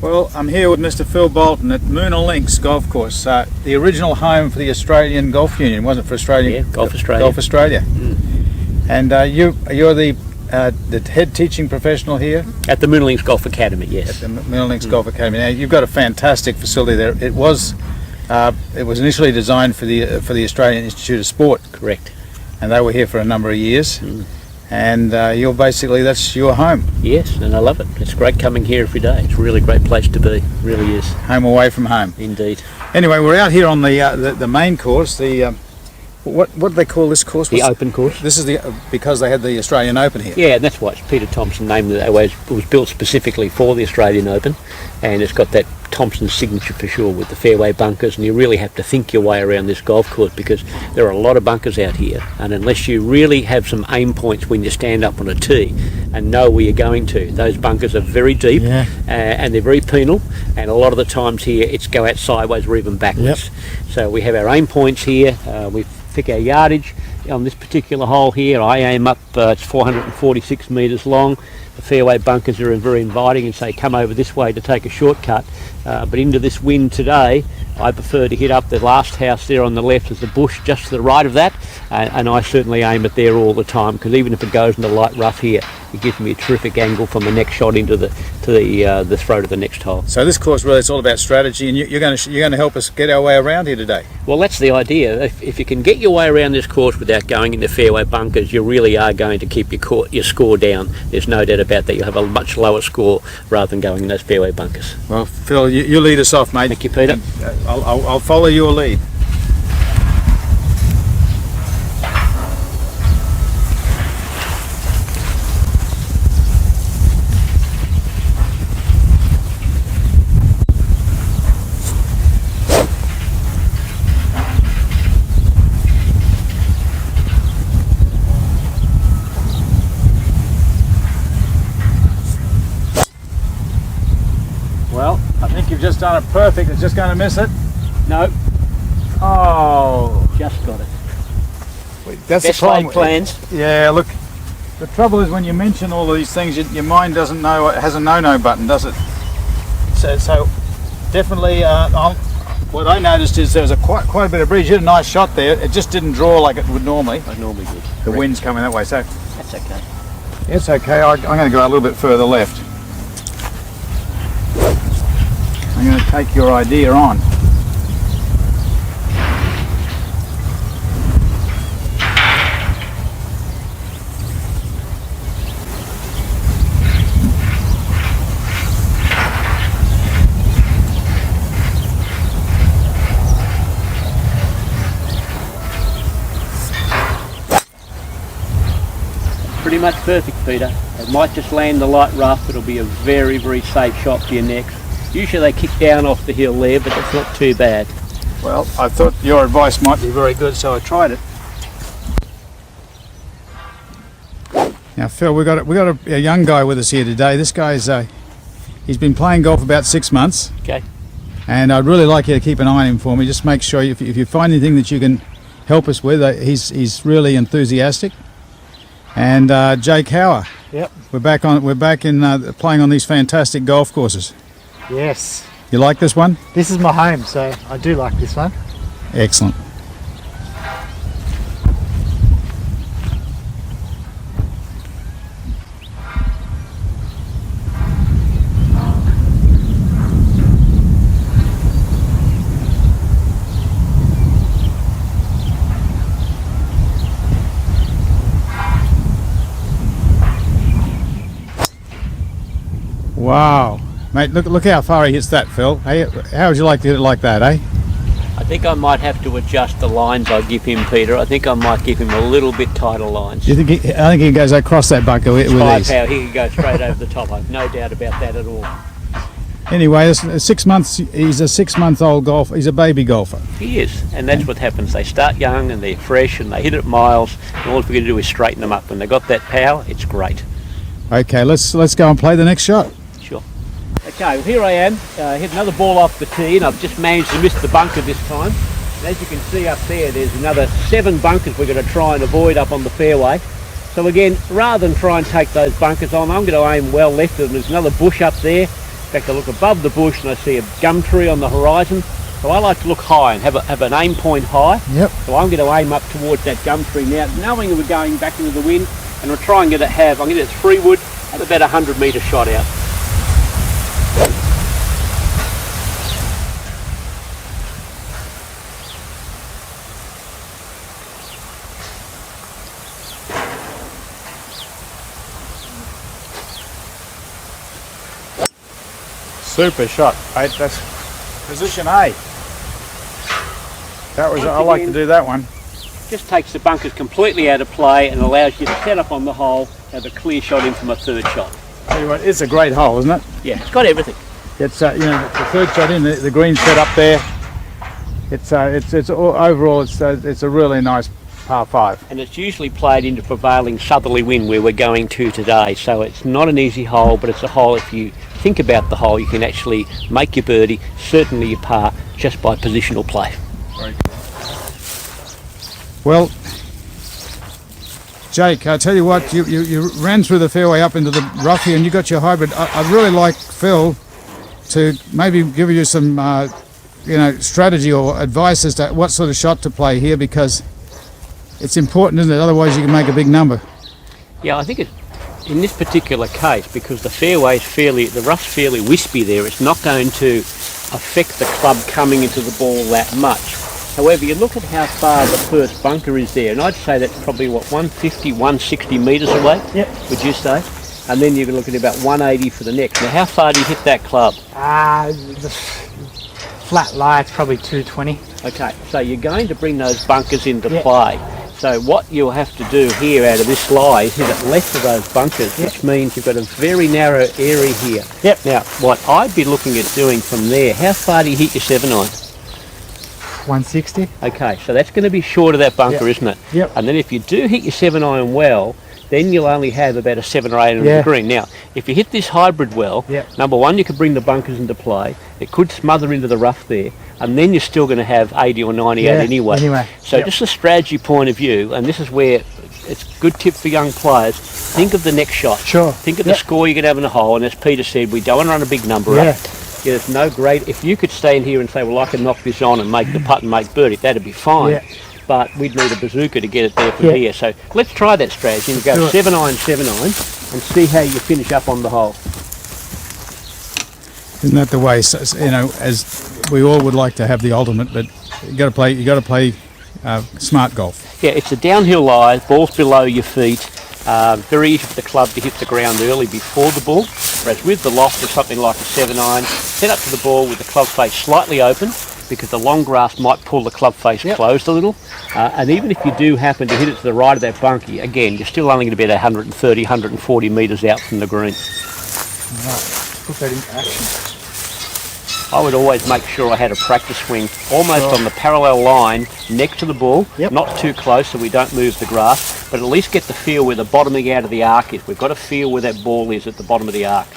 Well, I'm here with Mr. Phil Bolton at Moonah Links Golf Course, the original home for the Australian Golf Union, wasn't it, for Australia? Yeah, Golf Australia. Golf Australia. And you're the head teaching professional here? At the Moonah Links Golf Academy, yes. At the Moonah Links Golf Academy. Now, you've got a fantastic facility there. It was initially designed for the Australian Institute of Sport. Correct. And they were here for a number of years. And that's your home. Yes, and I love it. It's great coming here every day. It's a really great place to be. It really is. Home away from home. Indeed. Anyway, we're out here on the main course. What do they call this course? The open course. This is because they had the Australian Open here. Yeah, and that's why it's Peter Thompson named it that way. It was built specifically for the Australian Open, and it's got that Thompson signature for sure with the fairway bunkers, and you really have to think your way around this golf course because there are a lot of bunkers out here, and unless you really have some aim points when you stand up on a tee and know where you're going to, those bunkers are very deep. Yeah. And they're very penal, and a lot of the times here it's go out sideways or even backwards. Yep. So we have our aim points here. We pick our yardage on this particular hole here. I aim up, it's 446 metres long. The fairway bunkers are very inviting and say come over this way to take a shortcut, but into this wind today I prefer to hit up the last house there on the left as the bush just to the right of that, and I certainly aim it there all the time because even if it goes in the light rough here, it gives me a terrific angle from the next shot into the throat of the next hole. So this course really, it's all about strategy, and you're going to help us get our way around here today. Well, that's the idea. If you can get your way around this course without going into fairway bunkers, you really are going to keep your score down. There's no doubt about that. You'll have a much lower score rather than going in those fairway bunkers. Well, Phil, you lead us off, mate. Thank you, Peter. I'll follow your lead. Well, I think you've just done it perfect. It's just going to miss it. No. Oh, Just got it. that's Best the problem. laid plans. Yeah, look, the trouble is when you mention all of these things, your mind doesn't know, it has a no button, does it? So definitely, what I noticed is there was quite a bit of breeze. You had a nice shot there. It just didn't draw like it would normally. I normally do. The wind's coming that way, so That's okay. it's okay. I'm going to go a little bit further left. I'm going to take your idea on. Pretty much perfect, Peter. It might just land the light rough. It'll be a very, very safe shot for your next. Usually they kick down off the hill there, but it's not too bad. Well, I thought your advice might be very good, so I tried it. Now, Phil, we got a young guy with us here today. This guy's he's been playing golf about 6 months. Okay. And I'd really like you to keep an eye on him for me. Just make sure if you find anything that you can help us with. He's really enthusiastic. And Jake Hauer. Yep. We're back in playing on these fantastic golf courses. Yes. You like this one? This is my home, so I do like this one. Excellent. Wow. Mate, look how far he hits that, Phil. Hey, how would you like to hit it like that, eh? I think I might have to adjust the lines I give him, Peter. I think I might give him a little bit tighter lines. I think he goes across that bunker with High ease. power, he can go straight over the top. I've no doubt about that at all. Anyway, it's 6 months. He's a 6-month-old golfer. He's a baby golfer. He is, and that's what happens. They start young and they're fresh and they hit it miles, and all we're going to do is straighten them up. When they've got that power, it's great. Okay, let's go and play the next shot. Sure. Okay, well here I am, hit another ball off the tee, and I've just managed to miss the bunker this time. And as you can see up there, there's another 7 bunkers we're going to try and avoid up on the fairway. So again, rather than try and take those bunkers on, I'm going to aim well left of them. There's another bush up there, fact, I look above the bush and I see a gum tree on the horizon. So I like to look high and have an aim point high. Yep. So I'm going to aim up towards that gum tree now, knowing that we're going back into the wind, and we'll try and I'm going to get 3 wood at about a 100-metre shot out. Super shot, mate. That's position A. That was. I like to do that one. Just takes the bunkers completely out of play and allows you to set up on the hole, have a clear shot in from a third shot. Tell you what, it's a great hole, isn't it? Yeah, it's got everything. It's the third shot in, the green set up there. Overall it's a really nice par 5. And it's usually played into prevailing southerly wind where we're going to today. So it's not an easy hole, but it's a hole, if you think about the hole, you can actually make your birdie, certainly your par, just by positional play. Very good. Well, Jake, I tell you what, you ran through the fairway up into the rough here and you got your hybrid. I'd really like Phil to maybe give you some strategy or advice as to what sort of shot to play here, because it's important, isn't it? Otherwise you can make a big number. Yeah, I think in this particular case, because the rough's fairly wispy there, it's not going to affect the club coming into the ball that much. However, you look at how far the first bunker is there, and I'd say that's probably, 150, 160 metres away, Yep. would you say? And then you can look at about 180 for the next. Now, how far do you hit that club? The flat lie, it's probably 220. Okay, so you're going to bring those bunkers into play. So what you'll have to do here out of this lie is hit it left of those bunkers, which means you've got a very narrow area here. Yep. Now, what I'd be looking at doing from there, how far do you hit your 7-iron? 160. Okay, so that's going to be short of that bunker, isn't it? Yep. And then if you do hit your 7-iron well, then you'll only have about a 7 or 8 on the green. Now, if you hit this hybrid well, number one, you can bring the bunkers into play. It could smother into the rough there, and then you're still going to have 80 or 90 out anyway. So just a strategy point of view, and this is where it's a good tip for young players, think of the next shot. Sure. Think of the score you're going to have in a hole, and as Peter said, we don't want to run a big number up. Yeah, it's no great. If you could stand here and say, well, I can knock this on and make the putt and make birdie, that'd be fine. Yeah. But we'd need a bazooka to get it there from here. So let's try that strategy and go 7-iron, 7-iron, and see how you finish up on the hole. Isn't that the way? So, as we all would like to have the ultimate, but you got to play smart golf. Yeah, it's a downhill lie, ball's below your feet. Very easy for the club to hit the ground early before the ball, whereas with the loft of something like a 7-iron, set up to the ball with the club face slightly open, because the long grass might pull the club face closed a little. And even if you do happen to hit it to the right of that bunkie, again, you're still only going to be about 130, 140 metres out from the green. Right, put that into action. I would always make sure I had a practice swing almost on the parallel line next to the ball, not too close so we don't move the grass, but at least get the feel where the bottoming out of the arc is. We've got to feel where that ball is at the bottom of the arc.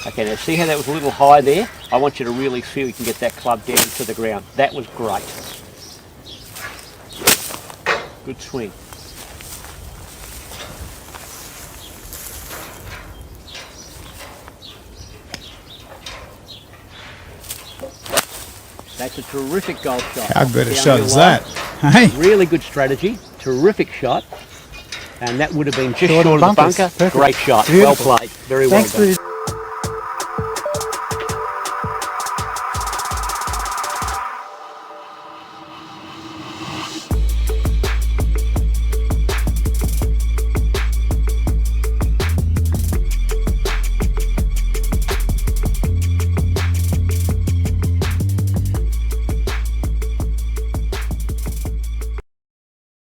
Okay, now see how that was a little high there? I want you to really feel you can get that club down to the ground. That was great. Good swing. That's a terrific golf shot. How good a shot is that? Hey? Really good strategy. Terrific shot. And that would have been just short of the bunker. Perfect. Great shot. Beautiful. Well played. Very well done.